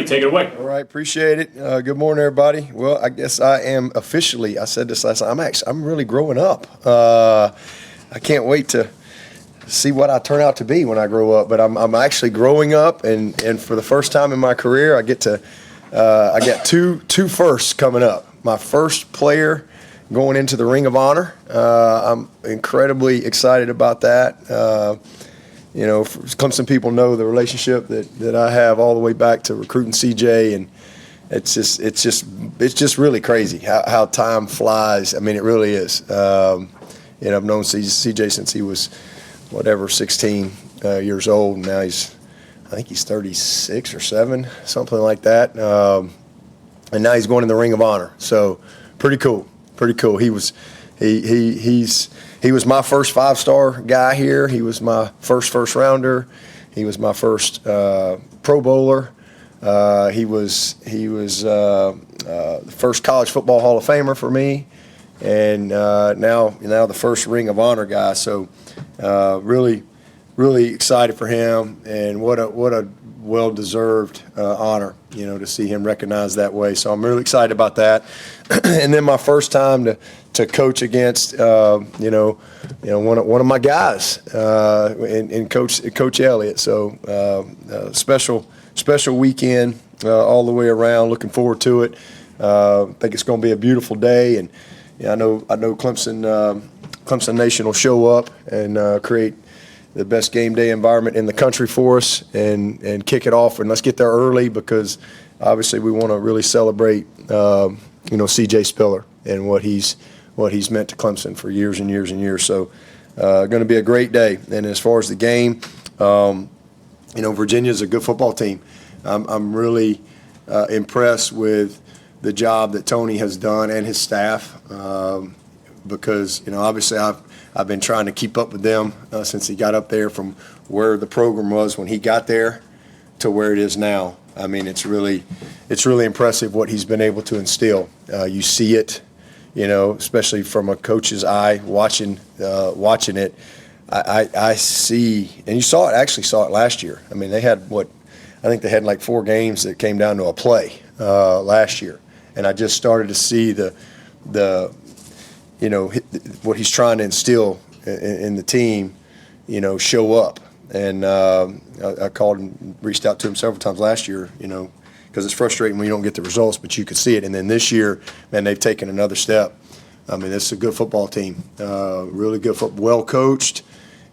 take it away. All right, appreciate it. Good morning, everybody. Well, I guess I am officially, I said this last night, I'm really growing up. I can't wait to see what I turn out to be when I grow up, but I'm actually growing up, and for the first time in my career, I get to, I got two firsts coming up. My first player going into the Ring of Honor. I'm incredibly excited about that. You know, Clemson people know the relationship that I have all the way back to recruiting CJ, and it's just really crazy how time flies. I mean, it really is. You know, I've known CJ since he was 16 years old, and now I think he's 36 or 7, something like that. And now he's going in the Ring of Honor. So pretty cool. He was my first 5-star guy here. He was my first rounder. He was my first Pro Bowler. He was the first college football Hall of Famer for me, and now the first Ring of Honor guy. So really excited for him, and what a well-deserved honor, you know, to see him recognized that way. So I'm really excited about that. And then my first time to coach against, one of my guys, in Coach Elliott. So special weekend all the way around. Looking forward to it. I think it's going to be a beautiful day, and I know Clemson Nation will show up and create the best game day environment in the country for us, and kick it off. And let's get there early, because obviously we want to really celebrate CJ Spiller and what he's meant to Clemson for years and years and years. So going to be a great day. And as far as the game, Virginia's a good football team. I'm really impressed with the job that Tony has done and his staff, because obviously I've been trying to keep up with them since he got up there, from where the program was when he got there to where it is now. I mean, it's really impressive what he's been able to instill. You see it, especially from a coach's eye watching it. I see, and you saw it last year. I mean, they had I think they had like 4 games that came down to a play last year, and I just started to see what he's trying to instill in the team, show up. And I called and reached out to him several times last year, because it's frustrating when you don't get the results, but you could see it. And then this year, man, they've taken another step. I mean, this is a good football team, really good football, well coached,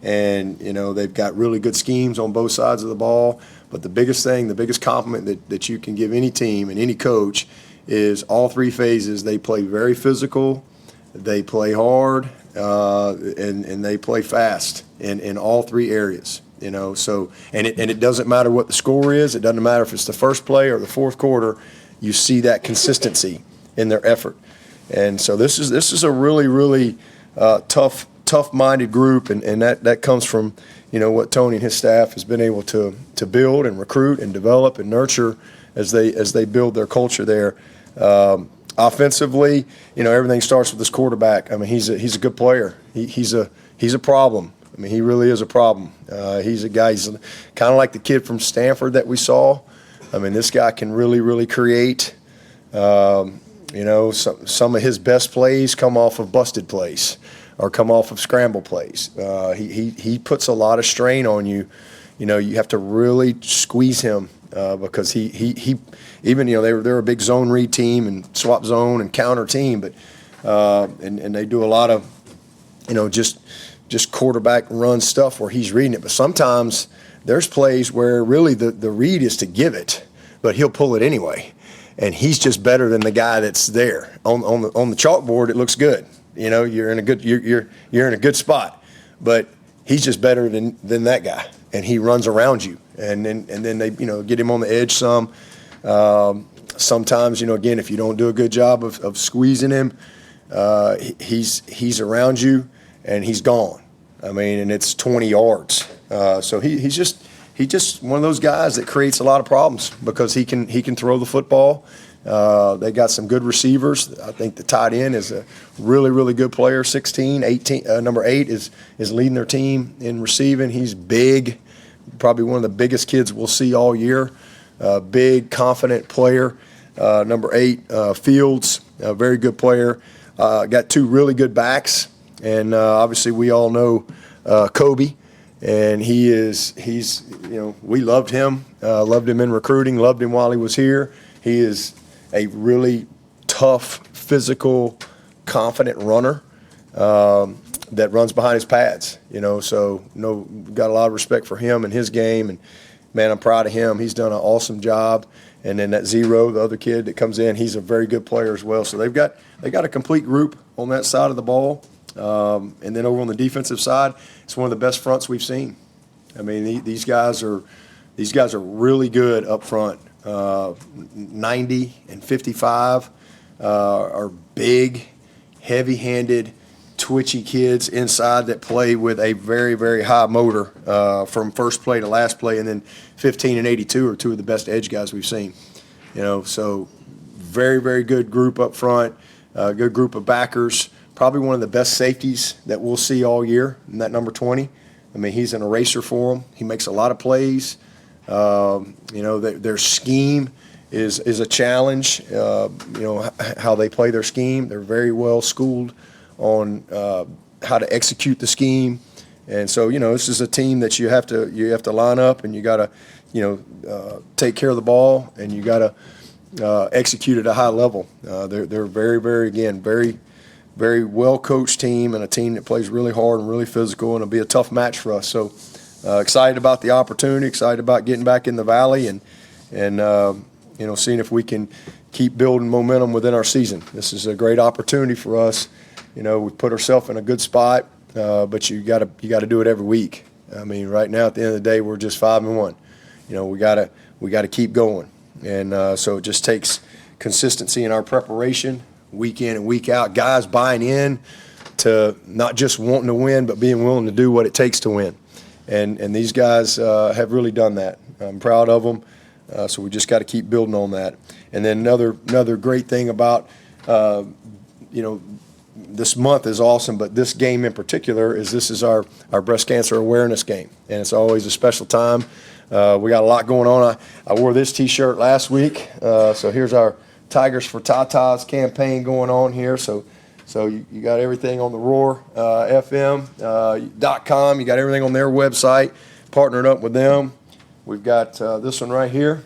and they've got really good schemes on both sides of the ball. But the biggest compliment that you can give any team and any coach is all 3 phases. They play very physical, they play hard, and they play fast in all 3 areas. So it doesn't matter what the score is. It doesn't matter if it's the first play or the fourth quarter. You see that consistency in their effort. And so this is a really tough-minded group, and that comes from what Tony and his staff has been able to build and recruit and develop and nurture as they build their culture there. Offensively, everything starts with this quarterback. I mean, he's a good player. He's a problem. I mean, he really is a problem. He's a guy. He's kind of like the kid from Stanford that we saw. I mean, this guy can really create. Some of his best plays come off of busted plays or come off of scramble plays. He puts a lot of strain on you. You have to really squeeze him, because he even they're a big zone read team and swap zone and counter team, but and they do a lot of just quarterback run stuff where he's reading it. But sometimes there's plays where really the read is to give it, but he'll pull it anyway, and he's just better than the guy that's there on the chalkboard. It looks good, you're in a good spot, but he's just better than that guy, and he runs around you, and then they get him on the edge some. Sometimes again, if you don't do a good job of squeezing him, he's around you and he's gone. I mean, and it's 20 yards. So he's just one of those guys that creates a lot of problems, because he can throw the football. They got some good receivers. I think the tight end is a really good player. 18, number 8 is leading their team in receiving. He's big, probably one of the biggest kids we'll see all year. big, confident player. Number 8, Fields, a very good player. Got 2 really good backs, and obviously we all know Kobe, and he's we loved him in recruiting, loved him while he was here. He is a really tough, physical, confident runner that runs behind his pads. So got a lot of respect for him and his game, and man, I'm proud of him. He's done an awesome job. And then that Zero, the other kid that comes in, he's a very good player as well. So they got a complete group on that side of the ball. And then over on the defensive side, it's one of the best fronts we've seen. I mean, these guys are really good up front. 90 and 55 are big, heavy-handed, twitchy kids inside that play with a very, very high motor from first play to last play, and then 15 and 82 are 2 of the best edge guys we've seen. So very, very good group up front, good group of backers, probably one of the best safeties that we'll see all year in that number 20. I mean, he's an eraser for them. He makes a lot of plays. Their scheme is a challenge, how they play their scheme. They're very well schooled on how to execute the scheme, and so this is a team that you have to line up, and you got to take care of the ball, and you got to execute at a high level. They're very, very, again, very, very well coached team, and a team that plays really hard and really physical, and it'll be a tough match for us. So excited about the opportunity, excited about getting back in the Valley, and seeing if we can keep building momentum within our season. This is a great opportunity for us. We put ourselves in a good spot, but you got to do it every week. I mean, right now at the end of the day, we're just 5-1. We got to keep going, and so it just takes consistency in our preparation, week in and week out. Guys buying in to not just wanting to win, but being willing to do what it takes to win, and these guys have really done that. I'm proud of them. So we just got to keep building on that. And then another great thing about this month is awesome, but this game in particular this is our breast cancer awareness game, and it's always a special time. We got a lot going on. I wore this T-shirt last week, so here's our Tigers for Tatas campaign going on here. So you got everything on the RoarFM.com. You got everything on their website, partnered up with them. We've got this one right here.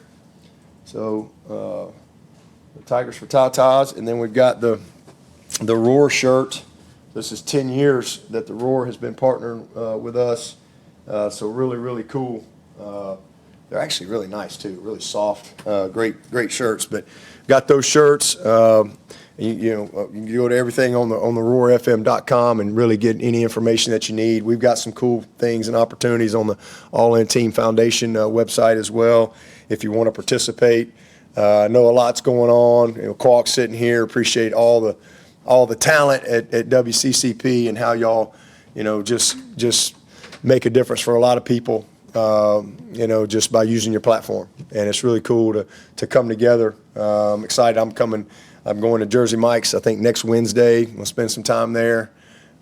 So the Tigers for Tatas, and then we've got the Roar shirt. This is 10 years that the Roar has been partnering with us. So really, really cool. They're actually really nice too, really soft, great shirts. But got those shirts. You can go to everything on the RoarFM.com and really get any information that you need. We've got some cool things and opportunities on the All In Team Foundation website as well if you want to participate. I know a lot's going on. Qualk's sitting here. Appreciate all the talent at WCCP and how y'all just make a difference for a lot of people just by using your platform. And it's really cool to come together. I'm excited. I'm going to Jersey Mike's, I think, next Wednesday. We'll spend some time there.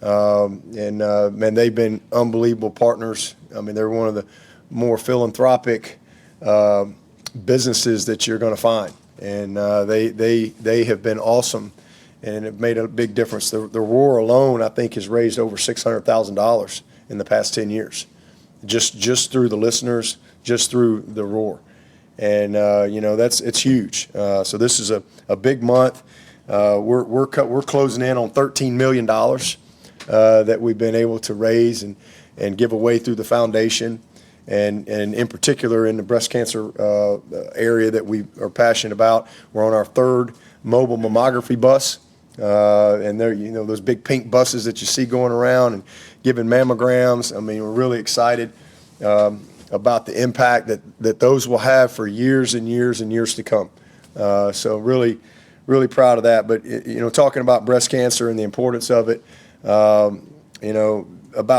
Man, they've been unbelievable partners. I mean, they're one of the more philanthropic businesses that you're going to find. And they have been awesome and have made a big difference. The Roar alone, I think, has raised over $600,000 in the past 10 years, just through the listeners, just through the Roar. And it's huge. So this is a big month. We're closing in on $13 million that we've been able to raise and give away through the foundation, and in particular in the breast cancer area that we are passionate about. We're on our 3rd mobile mammography bus, and they're those big pink buses that you see going around and giving mammograms. I mean, we're really excited about the impact that those will have for years and years and years to come. So really, really proud of that. But, talking about breast cancer and the importance of it, about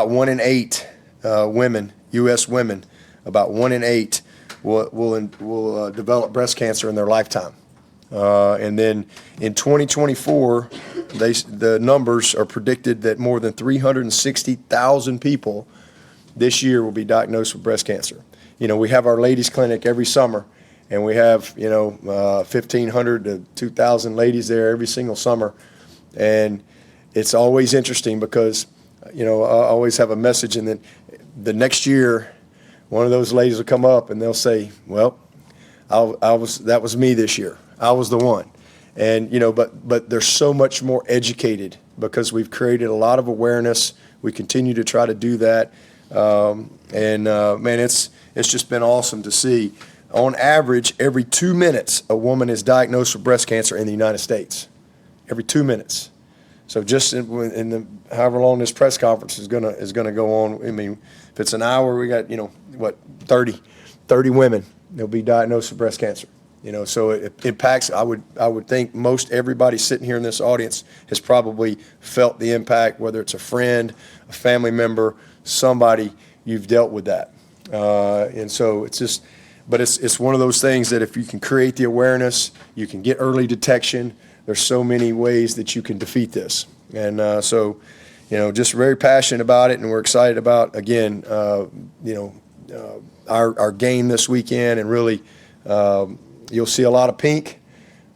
1 in 8 women, U.S. women, about 1 in 8 will develop breast cancer in their lifetime. And then in 2024, the numbers are predicted that more than 360,000 people this year will be diagnosed with breast cancer. We have our ladies clinic every summer, and we have 1,500 to 2,000 ladies there every single summer, and it's always interesting because I always have a message, and then the next year, one of those ladies will come up and they'll say, "Well, that was me this year. I was the one." And but they're so much more educated because we've created a lot of awareness. We continue to try to do that, man, it's just been awesome to see. On average, every 2 minutes, a woman is diagnosed with breast cancer in the United States. Every 2 minutes. So just in the however long this press conference is gonna go on. I mean, if it's an hour, we got 30 women that'll be diagnosed with breast cancer. So it impacts. I would think most everybody sitting here in this audience has probably felt the impact, whether it's a friend, a family member, somebody, you've dealt with that. And so it's just, but it's one of those things that if you can create the awareness, you can get early detection. There's so many ways that you can defeat this. And so just very passionate about it, and we're excited about, again, our game this weekend, and really you'll see a lot of pink.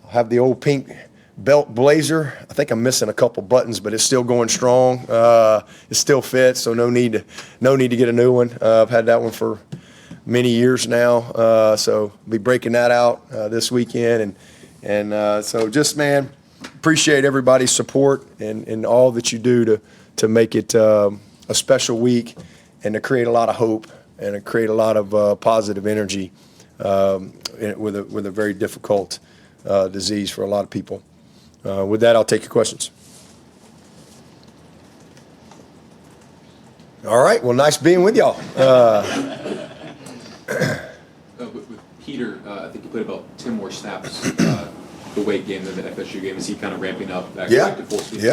I'll have the old pink belt blazer. I think I'm missing a couple buttons, but it's still going strong. It still fits, so no need to get a new one. I've had that one for many years now, so I'll be breaking that out this weekend, and so just, man, appreciate everybody's support and all that you do to make it a special week, and to create a lot of hope and to create a lot of positive energy with a very difficult disease for a lot of people. With that, I'll take your questions. All right. Well, nice being with y'all. With Peter, I think he played about 10 more snaps the weight game than the FSU game. Is he kind of ramping up back to full speed?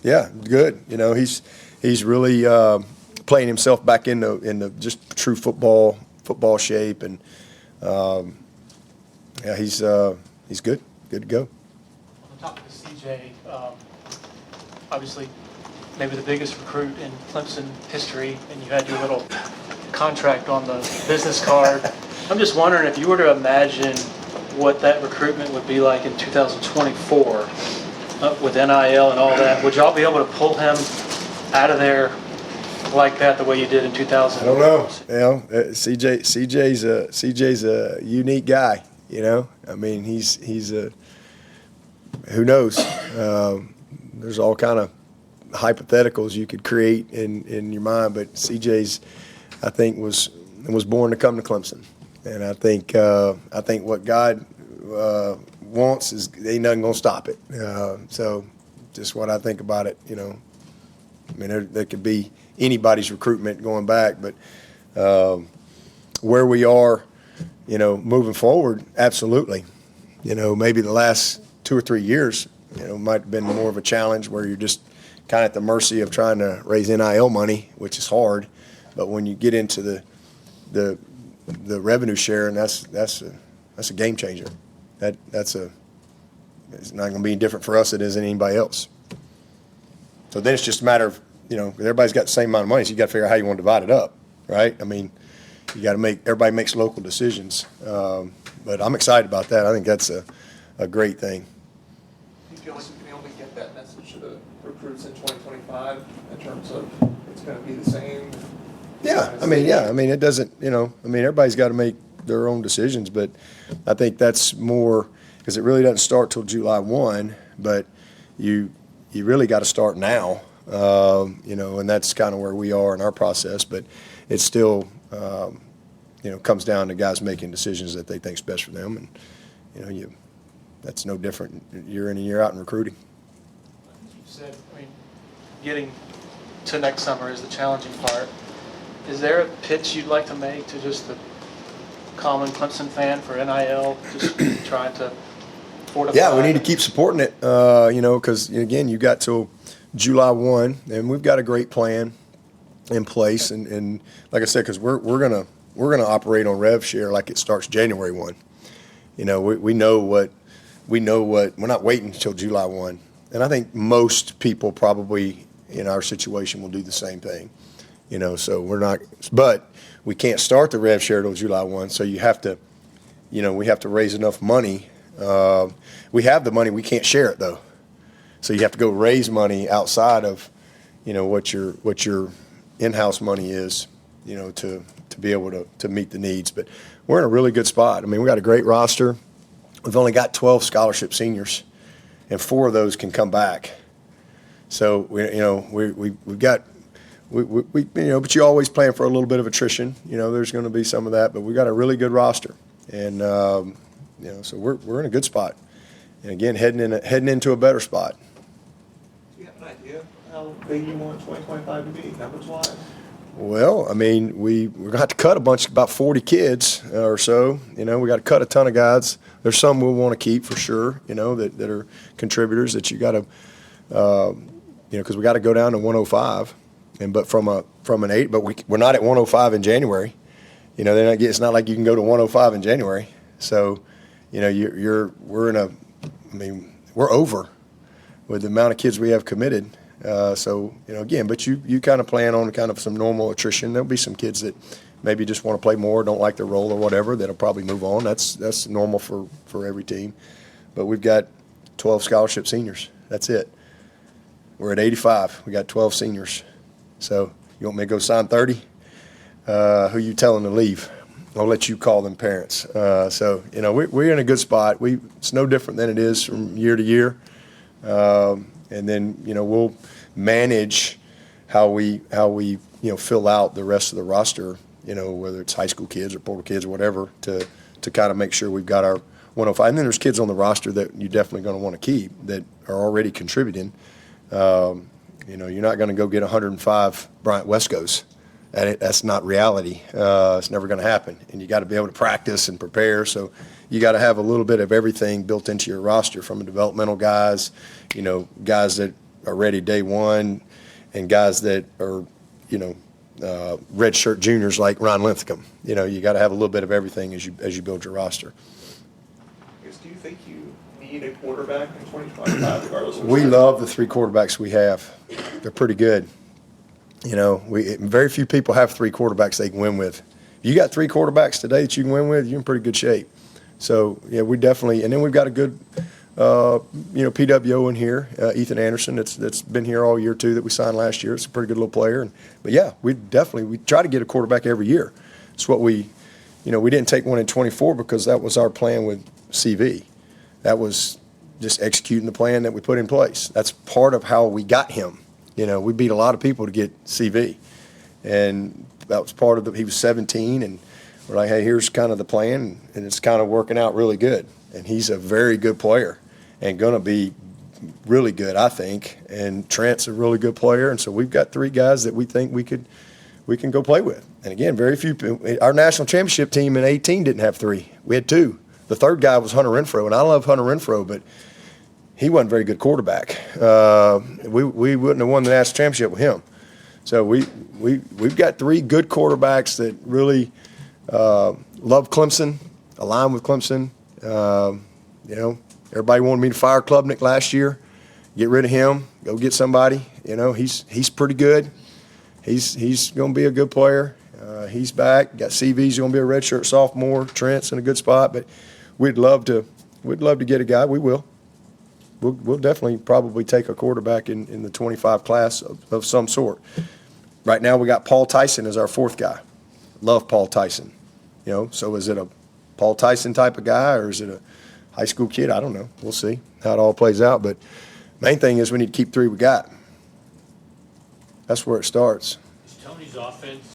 Yeah. Good. He's really playing himself back in the just true football shape, and he's good to go. On the topic of CJ, obviously maybe the biggest recruit in Clemson history, and you had your little contract on the business card. I'm just wondering if you were to imagine what that recruitment would be like in 2024 with NIL and all that. Would y'all be able to pull him out of there like that the way you did in 2000? I don't know. CJ's a unique guy. I mean, he's a, who knows? There's all kind of hypotheticals you could create in your mind, but CJ's, I think, was born to come to Clemson, and I think what God wants is ain't nothing gonna stop it. So just what I think about it, I mean, there could be anybody's recruitment going back, but where we are, moving forward, absolutely. Maybe the last 2 or 3 years, might have been more of a challenge where you're just kind of at the mercy of trying to raise NIL money, which is hard. But when you get into the revenue share, and that's a game changer. It's not going to be different for us than it is anybody else. So then it's just a matter of, everybody's got the same amount of money, so you got to figure out how you want to divide it up, right? I mean, you got to everybody makes local decisions. But I'm excited about that. I think that's a great thing. Do you feel like you can be able to get that message to the recruits in 2025 in terms of it's going to be the same? I mean, it doesn't, everybody's got to make their own decisions, but I think that's more because it really doesn't start till July 1, but you really got to start now, and that's kind of where we are in our process, but it's still, comes down to guys making decisions that they think's best for them, and, that's no different year in and year out in recruiting. You said, getting to next summer is the challenging part. Is there a pitch you'd like to make to just the common Clemson fan for NIL, just trying to fortify? Yeah, we need to keep supporting it, because, again, you got till July 1, and we've got a great plan in place. And like I said, because we're gonna operate on rev share like it starts January 1. We know what we're not waiting until July 1. And I think most people probably in our situation will do the same thing. So we're not, but we can't start the rev share till July 1. So you have to we have to raise enough money. We have the money, we can't share it though. So you have to go raise money outside of, what your in-house money is, to be able to meet the needs. But we're in a really good spot. I mean, we got a great roster. We've only got 12 scholarship seniors, and 4 of those can come back. So we've got. But you always plan for a little bit of attrition. There's going to be some of that, but we've got a really good roster, and so we're in a good spot. And again, heading into a better spot. Do you have an idea how big you want 2025 to be, numbers wise? Well, I mean, we're going to have to cut about 40 kids or so. We got to cut a ton of guys. There's some we'll want to keep for sure. That are contributors that you got to, because we got to go down to 105. But from an 8, but we're not at 105 in January. It's not like you can go to 105 in January. So, we're over with the amount of kids we have committed. But you kind of plan on kind of some normal attrition. There'll be some kids that maybe just want to play more, don't like their role or whatever. That'll probably move on. That's normal for every team. But we've got 12 scholarship seniors. That's it. We're at 85. We got 12 seniors. So you want me to go sign 30? Who you telling to leave? I'll let you call them parents. We're in a good spot. It's no different than it is from year to year. And then we'll manage how we fill out the rest of the roster. Whether it's high school kids or portal kids or whatever, to kind of make sure we've got our 105. And then there's kids on the roster that you're definitely going to want to keep that are already contributing. You're not going to go get 105 Bryant Wescos. That's not reality. It's never going to happen. And you got to be able to practice and prepare. So you got to have a little bit of everything built into your roster, from the developmental guys, guys that are ready day one, and guys that are, redshirt juniors like Ron Linthicum. You got to have a little bit of everything as you build your roster. Do you think you need a quarterback in 2025 regardless of We love the 3 quarterbacks we have. They're pretty good. Very few people have 3 quarterbacks they can win with. You got 3 quarterbacks today that you can win with, you're in pretty good shape. So, yeah, we definitely – and then we've got a good, PWO in here, Ethan Anderson, that's been here all year too, that we signed last year. It's a pretty good little player. But, yeah, we try to get a quarterback every year. It's what we didn't take one in 24 because that was our plan with CV. That was just executing the plan that we put in place. That's part of how we got him. We beat a lot of people to get CV. And that was part of he was 17, and we're like, hey, here's kind of the plan, and it's kind of working out really good. And he's a very good player and going to be really good, I think. And Trent's a really good player, and so we've got 3 guys that we think we can go play with. And again, very few. Our national championship team in 18 didn't have 3. We had 2. The third guy was Hunter Renfro, and I love Hunter Renfro, but he wasn't a very good quarterback. We wouldn't have won the national championship with him. So we've got 3 good quarterbacks that really love Clemson, align with Clemson. Everybody wanted me to fire Klubnik last year, get rid of him, go get somebody. He's pretty good. He's going to be a good player. He's back. Got CV's going to be a redshirt sophomore. Trent's in a good spot, but we'd love to get a guy. We will. We'll definitely probably take a quarterback in the 25 class of some sort. Right now we got Paul Tyson as our 4th guy. Love Paul Tyson. So is it a Paul Tyson type of guy, or is it a high school kid? I don't know. We'll see how it all plays out. But main thing is we need to keep 3 we got. That's where it starts. Is Tony's offense